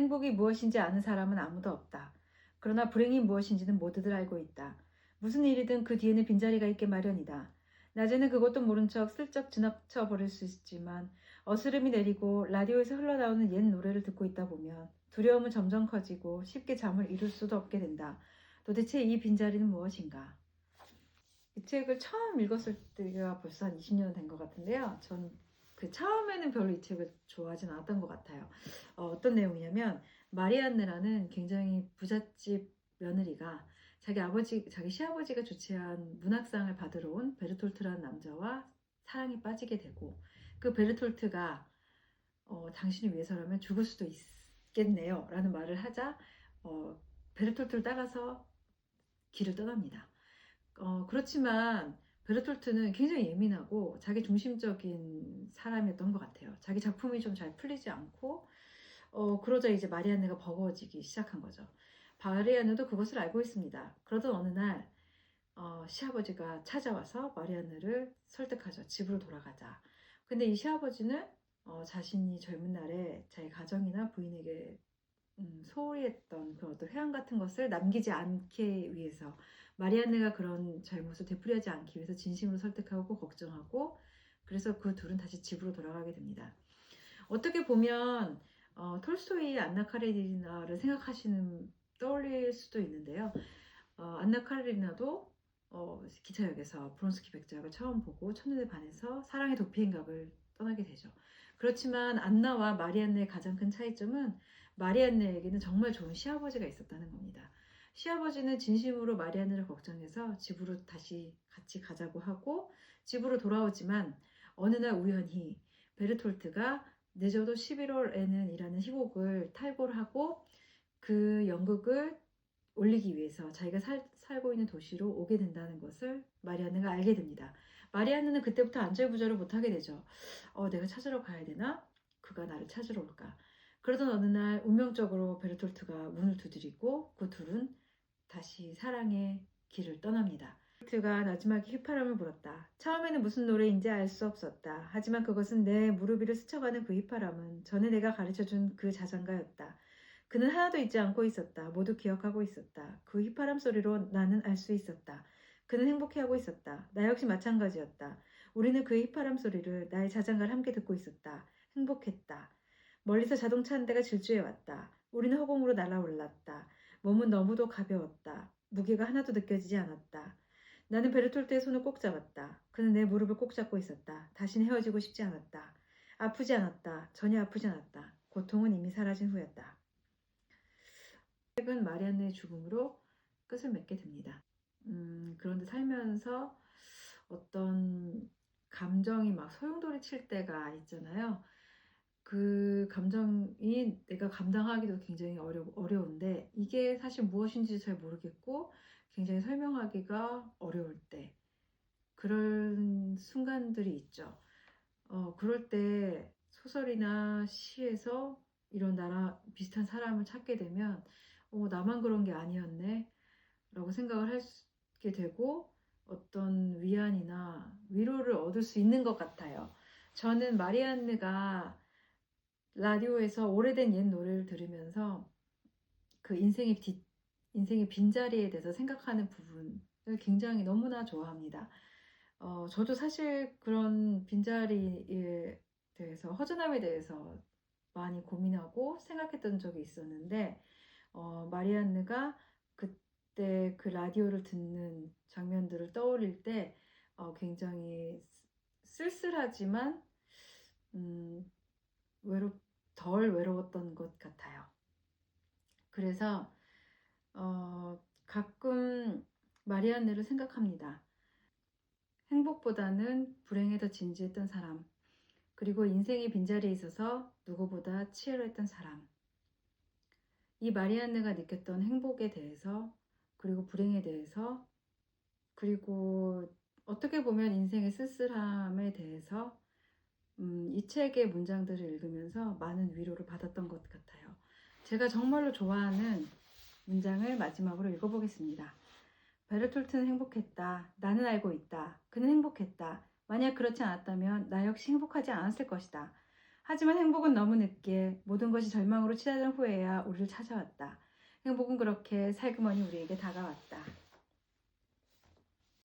행복이 무엇인지 아는 사람은 아무도 없다. 그러나 불행이 무엇인지는 모두들 알고 있다. 무슨 일이든 그 뒤에는 빈자리가 있게 마련이다. 낮에는 그것도 모른 척 슬쩍 지나쳐 버릴 수 있지만 어스름이 내리고 라디오에서 흘러나오는 옛 노래를 듣고 있다 보면 두려움은 점점 커지고 쉽게 잠을 이룰 수도 없게 된다. 도대체 이 빈자리는 무엇인가? 이 책을 처음 읽었을 때가 벌써 한 20년 된 것 같은데요. 전 그 처음에는 별로 이 책을 좋아하진 않았던 것 같아요. 어떤 내용이냐면 마리안느라는 굉장히 부잣집 며느리가 자기 시아버지가 주최한 문학상을 받으러 온 베르톨트라는 남자와 사랑에 빠지게 되고 그 베르톨트가 당신을 위해서라면 죽을 수도 있겠네요 라는 말을 하자 베르톨트를 따라서 길을 떠납니다. 그렇지만 베르톨트는 굉장히 예민하고 자기 중심적인 사람이었던 것 같아요. 자기 작품이 좀 잘 풀리지 않고 그러자 이제 마리안느가 버거워지기 시작한 거죠. 마리안느도 그것을 알고 있습니다. 그러던 어느 날 시아버지가 찾아와서 마리안느를 설득하죠. 집으로 돌아가자. 근데 이 시아버지는 자신이 젊은 날에 자기 가정이나 부인에게 소홀히 했던 그런 어떤 회한 같은 것을 남기지 않기 위해서 마리안느가 그런 잘못을 되풀이하지 않기 위해서 진심으로 설득하고 걱정하고 그래서 그 둘은 다시 집으로 돌아가게 됩니다. 어떻게 보면 톨스토이의 안나 카레니나를 떠올릴 수도 있는데요. 안나 카레니나도 기차역에서 브론스키 백작을 처음 보고 첫눈에 반해서 사랑의 도피행각을 떠나게 되죠. 그렇지만 안나와 마리안느의 가장 큰 차이점은 마리안느에게는 정말 좋은 시아버지가 있었다는 겁니다. 시아버지는 진심으로 마리안느를 걱정해서 집으로 다시 같이 가자고 하고 집으로 돌아오지만 어느 날 우연히 베르톨트가 늦어도 11월에는 이라는 희곡을 탈고하고 그 연극을 올리기 위해서 자기가 살고 있는 도시로 오게 된다는 것을 마리안느가 알게 됩니다. 마리안느는 그때부터 안절부절을 못하게 되죠. 내가 찾으러 가야 되나? 그가 나를 찾으러 올까? 그러던 어느 날 운명적으로 베르톨트가 문을 두드리고 그 둘은 다시 사랑의 길을 떠납니다. 베르톨트가 마지막에 휘파람을 불었다. 처음에는 무슨 노래인지 알 수 없었다. 하지만 그것은 내 무릎 위를 스쳐가는 그 휘파람은 전에 내가 가르쳐준 그 자장가였다. 그는 하나도 잊지 않고 있었다. 모두 기억하고 있었다. 그 휘파람 소리로 나는 알 수 있었다. 그는 행복해하고 있었다. 나 역시 마찬가지였다. 우리는 그 휘파람 소리를 나의 자장가를 함께 듣고 있었다. 행복했다. 멀리서 자동차 한 대가 질주해왔다. 우리는 허공으로 날아올랐다. 몸은 너무도 가벼웠다. 무게가 하나도 느껴지지 않았다. 나는 베르톨트의 손을 꼭 잡았다. 그는 내 무릎을 꼭 잡고 있었다. 다시는 헤어지고 싶지 않았다. 아프지 않았다. 전혀 아프지 않았다. 고통은 이미 사라진 후였다. 책은 마리안느의 죽음으로 끝을 맺게 됩니다. 그런데 살면서 어떤 감정이 막 소용돌이 칠 때가 있잖아요. 그 감정이 내가 감당하기도 굉장히 어려운데 이게 사실 무엇인지 잘 모르겠고 굉장히 설명하기가 어려울 때 그런 순간들이 있죠. 그럴 때 소설이나 시에서 이런 나랑 비슷한 사람을 찾게 되면 나만 그런 게 아니었네 라고 생각을 하게 되고 어떤 위안이나 위로를 얻을 수 있는 것 같아요. 저는 마리안느가 라디오에서 오래된 옛 노래를 들으면서 그 인생의 빈자리에 대해서 생각하는 부분을 굉장히 너무나 좋아합니다. 저도 사실 그런 빈자리에 대해서, 허전함에 대해서 많이 고민하고 생각했던 적이 있었는데, 마리안느가 그때 그 라디오를 듣는 장면들을 떠올릴 때, 굉장히 쓸쓸하지만, 음, 덜 외로웠던 것 같아요. 그래서, 가끔 마리안느를 생각합니다. 행복보다는 불행에 더 진지했던 사람, 그리고 인생의 빈자리에 있어서 누구보다 치열했던 사람. 이 마리안느가 느꼈던 행복에 대해서, 그리고 불행에 대해서, 그리고 어떻게 보면 인생의 쓸쓸함에 대해서 이 책의 문장들을 읽으면서 많은 위로를 받았던 것 같아요. 제가 정말로 좋아하는 문장을 마지막으로 읽어보겠습니다. 베르톨트는 행복했다. 나는 알고 있다. 그는 행복했다. 만약 그렇지 않았다면 나 역시 행복하지 않았을 것이다. 하지만 행복은 너무 늦게 모든 것이 절망으로 치닫은 후에야 우리를 찾아왔다. 행복은 그렇게 살그머니 우리에게 다가왔다.